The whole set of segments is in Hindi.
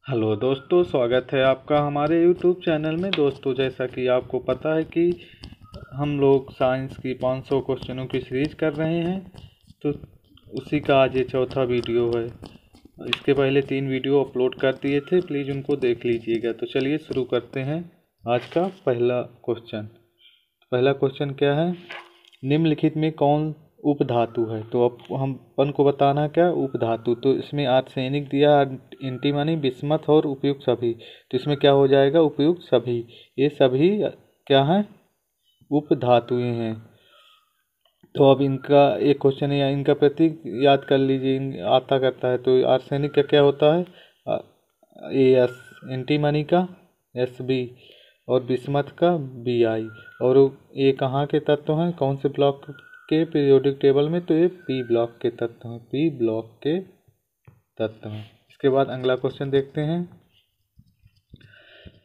हेलो दोस्तों, स्वागत है आपका हमारे YouTube चैनल में। दोस्तों, जैसा कि आपको पता है कि हम लोग साइंस की 500 क्वेश्चनों की सीरीज कर रहे हैं, तो उसी का आज ये चौथा वीडियो है। इसके पहले 3 वीडियो अपलोड कर दिए थे, प्लीज़ उनको देख लीजिएगा। तो चलिए शुरू करते हैं आज का पहला क्वेश्चन। पहला क्वेश्चन क्या है, निम्नलिखित में कौन उपधातु है? तो अब हम अपन को बताना है क्या उपधातु। तो इसमें आर्सेनिक दिया, एंटीमनी, बिस्मथ और उपयुक्त सभी। तो इसमें क्या हो जाएगा, उपयुक्त सभी। ये सभी क्या है, उपधातुएं हैं। तो अब इनका एक क्वेश्चन है, इनका प्रतीक याद कर लीजिए, आता करता है। तो आर्सेनिक का क्या होता है, AS, एंटीमनी का SB और बिस्मथ का BI। और ये कहाँ के तत्व हैं, कौन से ब्लॉक के पीरियोडिक टेबल में? तो ये P ब्लॉक के तत्व हैं, P ब्लॉक के तत्व हैं। इसके बाद अगला क्वेश्चन देखते हैं,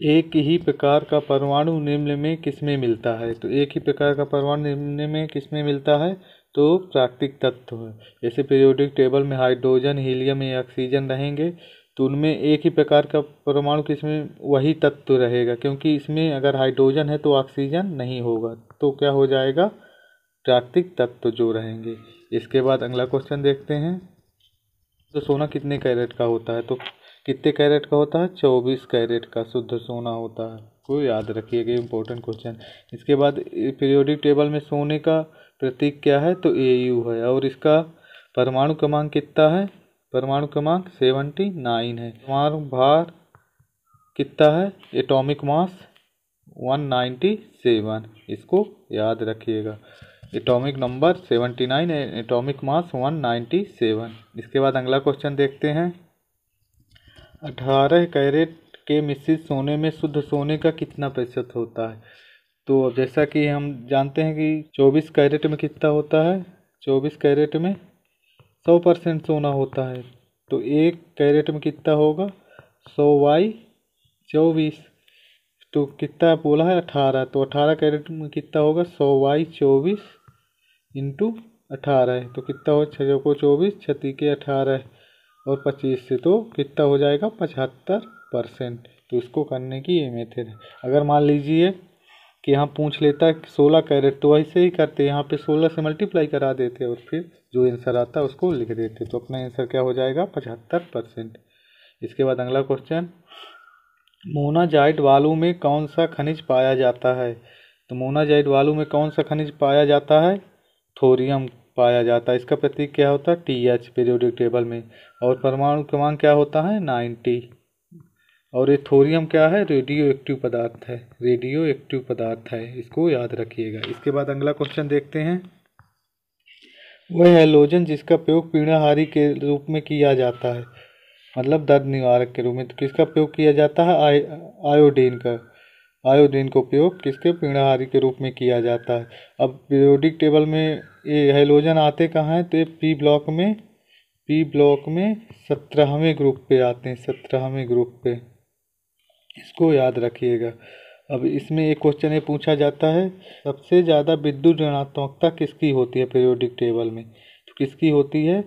एक ही प्रकार का परमाणु निम्न में किसमें मिलता है? तो एक ही प्रकार का परमाणु निम्न में किसमें मिलता है? तो प्राकृतिक तत्व है। जैसे पीरियोडिक टेबल में हाइड्रोजन, हीलियम या ऑक्सीजन रहेंगे, तो उनमें एक ही प्रकार का परमाणु किसमें, वही तत्व रहेगा। क्योंकि इसमें अगर हाइड्रोजन है तो ऑक्सीजन नहीं होगा, तो क्या हो जाएगा, प्राकृतिक तत्व जो रहेंगे। इसके बाद अगला क्वेश्चन देखते हैं, तो सोना कितने कैरेट का होता है? तो कितने कैरेट का होता है? 24 कैरेट का शुद्ध सोना होता है। को याद रखिएगा, इम्पोर्टेंट क्वेश्चन। इसके बाद पीरियोडिक टेबल में सोने का प्रतीक क्या है? तो AU है। और इसका परमाणु क्रमांक कितना है? परमाणु क्रमांक 79 है। परमाणु भार कितना है? Atomic mass 197। इसको याद रखिएगा, एटॉमिक नंबर 79 है, एटॉमिक मास 197। इसके बाद अगला क्वेश्चन देखते हैं, 18 कैरेट के मिश्रित सोने में शुद्ध सोने का कितना प्रतिशत होता है? तो अब जैसा कि हम जानते हैं कि 24 कैरेट में कितना होता है, 24 कैरेट में 100% सोना होता है। तो 1 कैरेट में कितना होगा, 100/24। तो कितना बोला है, 18। तो 18 कैरेट में कितना होगा, 100/24 इंटू 18 है। तो कितना हो, 6 को 24, 6 के 18 और 25 से तो कितना हो जाएगा, 75%। तो इसको करने की ये मेथड है। अगर मान लीजिए कि यहाँ पूछ लेता है 16 कैरेट, तो ऐसे ही करते, यहाँ पे 16 से मल्टीप्लाई करा देते और फिर जो आंसर आता है उसको लिख देते। तो अपना आंसर क्या हो जाएगा, 75%। इसके बाद अगला क्वेश्चन, मोनाजाइट बालू में कौन सा खनिज पाया जाता है? तो मोनाजाइट बालू में कौन सा खनिज पाया जाता है? थोरियम पाया जाता है। इसका प्रतीक क्या होता है, TH पीरियोडिक टेबल में। और परमाणु क्रमांक क्या होता है, 90। और ये थोरियम क्या है, रेडियो एक्टिव पदार्थ है, रेडियो एक्टिव पदार्थ है। इसको याद रखिएगा। इसके बाद अगला क्वेश्चन देखते हैं, वह हैलोजन जिसका प्रयोग पीणाहारी के रूप में किया जाता है, मतलब दर्द निवारक के रूप में, तो किसका प्रयोग किया जाता है, आयोडीन का। आयोडीन का उपयोग किसके, पीणाहारी के रूप में किया जाता है। अब पीरियोडिक टेबल में ये हैलोजन आते कहाँ हैं? तो ये P ब्लॉक में 17वें ग्रुप पे आते हैं, 17वें ग्रुप पे। इसको याद रखिएगा। अब इसमें एक क्वेश्चन ये पूछा जाता है, सबसे ज़्यादा विद्युत ऋणात्मकता किसकी होती है पीरियोडिक टेबल में? तो किसकी होती है,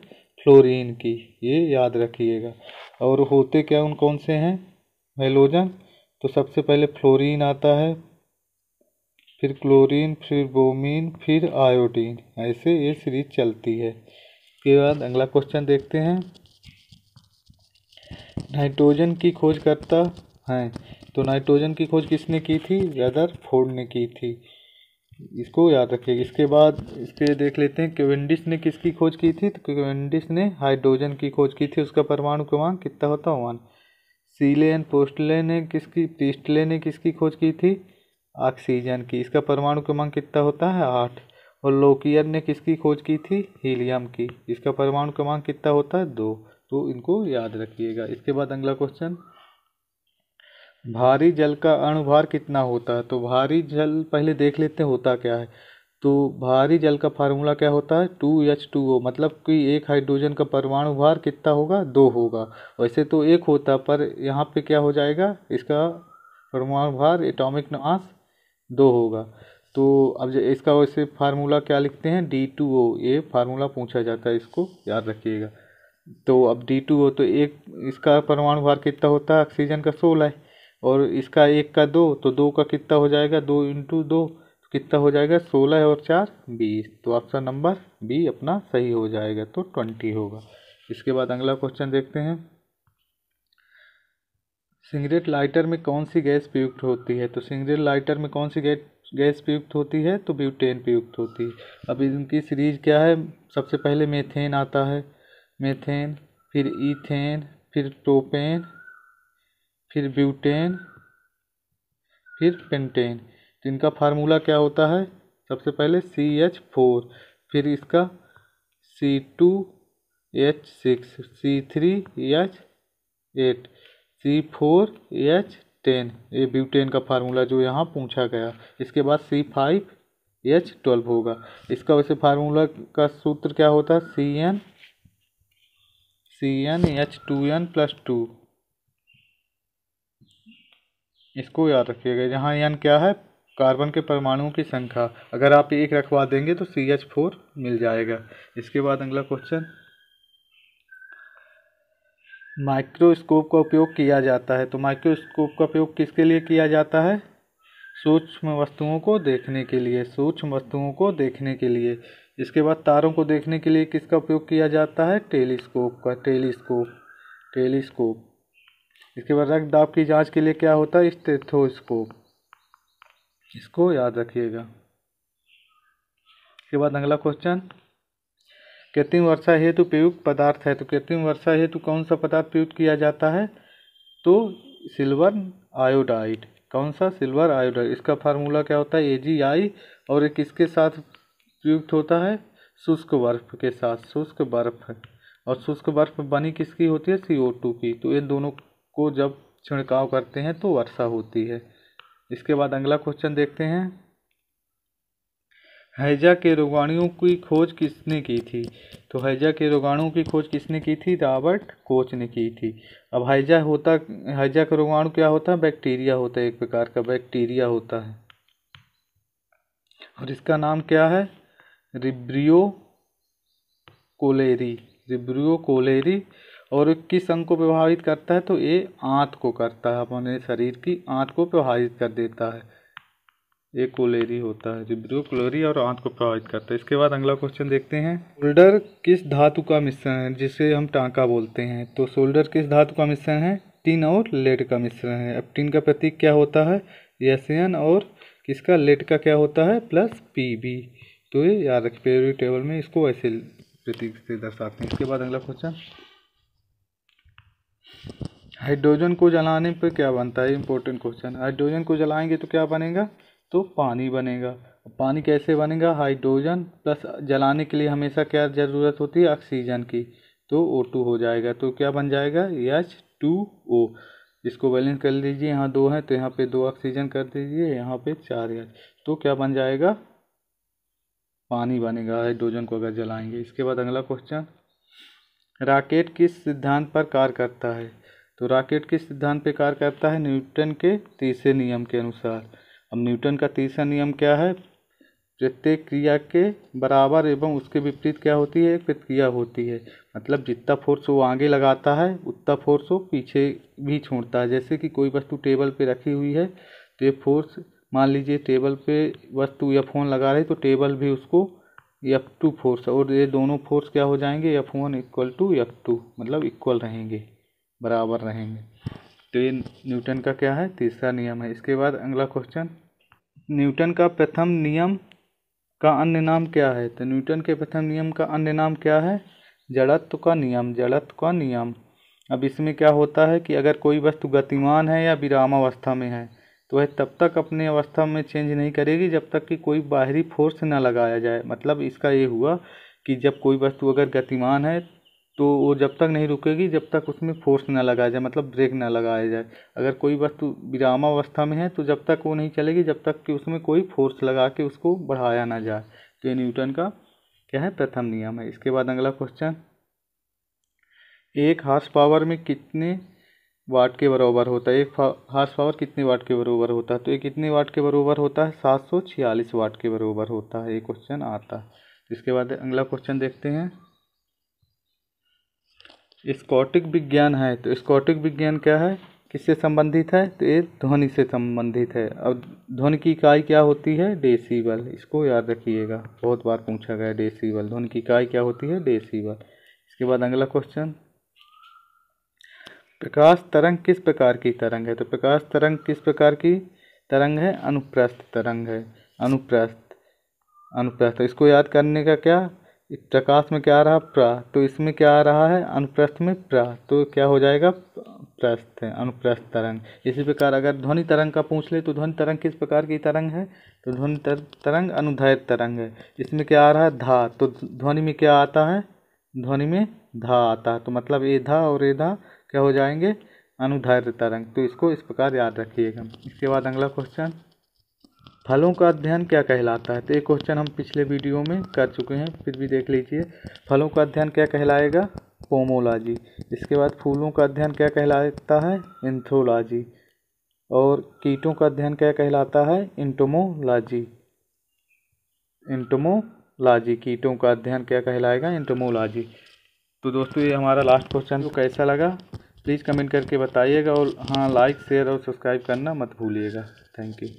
फ्लोरीन की। ये याद रखिएगा। और होते क्या उन कौन से हैं हैलोजन? तो सबसे पहले फ्लोरीन आता है, फिर क्लोरीन, फिर ब्रोमीन, फिर आयोडीन। ऐसे ये सीरीज चलती है। इसके बाद अगला क्वेश्चन देखते हैं, नाइट्रोजन की खोज करता है। तो नाइट्रोजन की खोज किसने की थी, रदरफोर्ड ने की थी। इसको याद रखिएगा। इसके बाद इसके देख लेते हैं, कैवेंडिश ने किसकी खोज की थी? तो कैवेंडिश ने हाइड्रोजन की खोज की थी। उसका परमाणु क्रमांक कितना होता है, 1। प्रीस्टले ने किसकी खोज की थी, ऑक्सीजन की। इसका परमाणु क्रमांक कितना होता है, 8। और लोकियर ने किसकी खोज की थी, हीलियम की। इसका परमाणु क्रमांक कितना होता है, 2। तो इनको याद रखिएगा। इसके बाद अगला क्वेश्चन, भारी जल का अणुभार कितना होता है? तो भारी जल पहले देख लेते हैं होता क्या है। तो भारी जल का फार्मूला क्या होता है, 2H2O। मतलब कि एक हाइड्रोजन का परमाणु भार कितना होगा, 2 होगा। वैसे तो 1 होता, पर यहाँ पे क्या हो जाएगा, इसका परमाणु भार एटॉमिक मास 2 होगा। तो अब इसका वैसे फार्मूला क्या लिखते हैं, D2O। ये फार्मूला पूछा जाता है, इसको याद रखिएगा। तो अब D2 हो तो एक इसका परमाणु भार कितना होता है ऑक्सीजन का 16 है, और इसका एक का 2, तो 2 का कितना हो जाएगा, 2 इंटू 2 तो कितना हो जाएगा 16 और 4 20। तो ऑप्शन नंबर बी अपना सही हो जाएगा, तो 20 होगा। इसके बाद अगला क्वेश्चन देखते हैं, सिगरेट लाइटर में कौन सी गैस प्रयुक्त होती है। तो सिगरेट लाइटर में कौन सी गैस प्रयुक्त होती है, तो ब्यूटेन प्रयुक्त होती है। अब इनकी सीरीज क्या है, सबसे पहले मेथेन आता है, मेथेन, फिर ईथेन, फिर प्रोपेन, फिर ब्यूटेन, फिर पेंटेन। तो इनका फार्मूला क्या होता है, सबसे पहले CH4, फिर इसका C2H6, C3H8, C4H10, ये ब्यूटेन का फार्मूला जो यहाँ पूछा गया। इसके बाद C5H12 होगा। इसका वैसे फार्मूला का सूत्र क्या होता है, CnH2n+2। इसको याद रखिएगा। यहाँ n क्या है, कार्बन के परमाणुओं की संख्या, अगर आप एक रखवा देंगे तो CH4 मिल जाएगा। इसके बाद अगला क्वेश्चन, माइक्रोस्कोप का उपयोग किया जाता है। तो माइक्रोस्कोप का उपयोग किसके लिए किया जाता है, सूक्ष्म वस्तुओं को देखने के लिए, सूक्ष्म वस्तुओं को देखने के लिए। इसके बाद तारों को देखने के लिए किसका उपयोग किया जाता है, टेलीस्कोप का, टेलीस्कोप। इसके बाद रक्त दाब की जांच के लिए क्या होता है, स्टेथोस्कोप। इसको याद रखिएगा। इसके बाद अगला क्वेश्चन, कृत्रिम वर्षा हेतु प्रयुक्त पदार्थ है। तो कृत्रिम वर्षा हेतु कौन सा पदार्थ प्रयुक्त किया जाता है, तो सिल्वर आयोडाइड। कौन सा, सिल्वर आयोडाइड। इसका फार्मूला क्या होता है, AgI, और ये किसके साथ प्रयुक्त होता है, शुष्क बर्फ के साथ, शुष्क बर्फ। और शुष्क बर्फ बनी किसकी होती है, CO2 की। तो ये दोनों को जब छिड़काव करते हैं तो वर्षा होती है। इसके बाद अगला क्वेश्चन देखते हैं, हैजा के रोगाणुओं की खोज किसने की थी। तो हैजा के रोगाणुओं की खोज किसने की थी, रॉबर्ट कोच ने की थी। अब हैजा का रोगाणु क्या होता है, बैक्टीरिया होता है, एक प्रकार का बैक्टीरिया होता है, और इसका नाम क्या है, रिब्रियो कोलेरी। और किस अंग को प्रभावित करता है, तो ये आंत को करता है, अपने शरीर की आंत को प्रभावित कर देता है, ये कोलेरी होता है, रिब्रियो कोलेरी, और आंत को प्रभावित करता है। इसके बाद अगला क्वेश्चन देखते हैं, सोल्डर किस धातु का मिश्रण है, जिसे हम टांका बोलते हैं। तो सोल्डर किस धातु का मिश्रण है, टिन और लेड का मिश्रण है। अब टिन का प्रतीक क्या होता है, Sn, और किसका, लेड का क्या होता है, +Pb। तो ये याद रखिए, पीरियोडिक टेबल में इसको ऐसे प्रतीक से दर्शाते हैं। इसके बाद अगला क्वेश्चन, हाइड्रोजन को जलाने पर क्या बनता है, इंपॉर्टेंट क्वेश्चन। हाइड्रोजन को जलाएंगे तो क्या बनेगा, तो पानी बनेगा। पानी कैसे बनेगा, हाइड्रोजन प्लस जलाने के लिए हमेशा क्या ज़रूरत होती है, ऑक्सीजन की, तो O2 हो जाएगा। तो क्या बन जाएगा, H2O। इसको बैलेंस कर लीजिए, यहाँ 2 है तो यहाँ पे 2 ऑक्सीजन कर दीजिए, यहाँ पे 4 H, तो क्या बन जाएगा, पानी बनेगा हाइड्रोजन को अगर जलाएंगे। इसके बाद अगला क्वेश्चन, रॉकेट किस सिद्धांत पर कार्य करता है। तो रॉकेट किस सिद्धांत पर कार्य करता है, न्यूटन के तीसरे नियम के अनुसार। अब न्यूटन का तीसरा नियम क्या है, प्रत्येक क्रिया के बराबर एवं उसके विपरीत क्या होती है, एक प्रतिक्रिया होती है। मतलब जितना फोर्स वो आगे लगाता है उतना फोर्स वो पीछे भी छोड़ता है। जैसे कि कोई वस्तु टेबल पे रखी हुई है तो ये फोर्स, मान लीजिए टेबल पे वस्तु या फोन लगा रही, तो टेबल भी उसको F2 फोर्स, और ये दोनों फोर्स क्या हो जाएंगे, F1 = F2, मतलब इक्वल रहेंगे, बराबर रहेंगे। तो ये न्यूटन का क्या है, तीसरा नियम है। इसके बाद अगला क्वेश्चन, न्यूटन का प्रथम नियम का अन्य नाम क्या है। तो न्यूटन के प्रथम नियम का अन्य नाम क्या है, जड़त्व का नियम, जड़त्व का नियम। अब इसमें क्या होता है कि अगर कोई वस्तु गतिमान है या विरामावस्था में है तो वह तब तक अपनी अवस्था में चेंज नहीं करेगी जब तक कि कोई बाहरी फोर्स न लगाया जाए। मतलब इसका ये हुआ कि जब कोई वस्तु अगर गतिमान है तो वो जब तक नहीं रुकेगी जब तक उसमें फोर्स ना लगाया जाए, मतलब ब्रेक ना लगाया जाए। अगर कोई वस्तु विरामावस्था में है तो जब तक वो नहीं चलेगी जब तक कि उसमें कोई फोर्स लगा के उसको बढ़ाया ना जाए। तो ये न्यूटन का क्या है, प्रथम नियम है। इसके बाद अगला क्वेश्चन, एक हॉर्स पावर में कितने वाट के बराबर होता है, एक हॉर्स पावर कितने वाट के बराबर होता है। तो ये कितने वाट के बराबर होता है, 746 वाट के बराबर होता है, ये क्वेश्चन आता है। इसके बाद अगला क्वेश्चन देखते हैं, स्कॉटिक विज्ञान है, तो स्कॉटिक विज्ञान क्या है, किससे संबंधित है, तो ये ध्वनि से संबंधित है। अब ध्वनि की इकाई क्या होती है, डेसीबल, इसको याद रखिएगा, बहुत बार पूछा गया डेसीबल, ध्वनि की इकाई क्या होती है, डेसीबल। इसके बाद अगला क्वेश्चन, प्रकाश तरंग किस प्रकार की तरंग है, तो प्रकाश तरंग किस प्रकार की तरंग है, अनुप्रस्थ तरंग है, अनुप्रस्थ, अनुप्रस्थ। इसको याद करने का क्या, प्रकाश में क्या आ रहा प्रा, तो इसमें क्या आ रहा है, अनुप्रस्थ में प्रा, तो क्या हो जाएगा, प्रस्थ है, अनुप्रस्थ तरंग। इसी प्रकार अगर ध्वनि तरंग का पूछ ले तो ध्वनि तरंग किस प्रकार की तरंग है, तो ध्वनि तरंग अनुदैर्ध्य तरंग है। इसमें क्या आ रहा है, धा, तो ध्वनि में क्या आता है, ध्वनि में धा आता है, तो मतलब ए धा और ए धा क्या हो जाएंगे, अनुदैर्ध्य तरंग। तो इसको इस प्रकार याद रखिएगा। इसके बाद अगला क्वेश्चन, फलों का अध्ययन क्या कहलाता है, तो ये क्वेश्चन हम पिछले वीडियो में कर चुके हैं, फिर भी देख लीजिए। फलों का अध्ययन क्या कहलाएगा, पोमोलॉजी। इसके बाद फूलों का अध्ययन क्या कहलाता है, एंथ्रोलॉजी। और कीटों का अध्ययन क्या कहलाता है, एंटोमोलॉजी, एंटोमोलॉजी। कीटों का अध्ययन क्या कहलाएगा, एंटोमोलॉजी। तो दोस्तों ये हमारा लास्ट क्वेश्चन, तो कैसा लगा प्लीज़ कमेंट करके बताइएगा, और हाँ लाइक शेयर और सब्सक्राइब करना मत भूलिएगा। Thank you.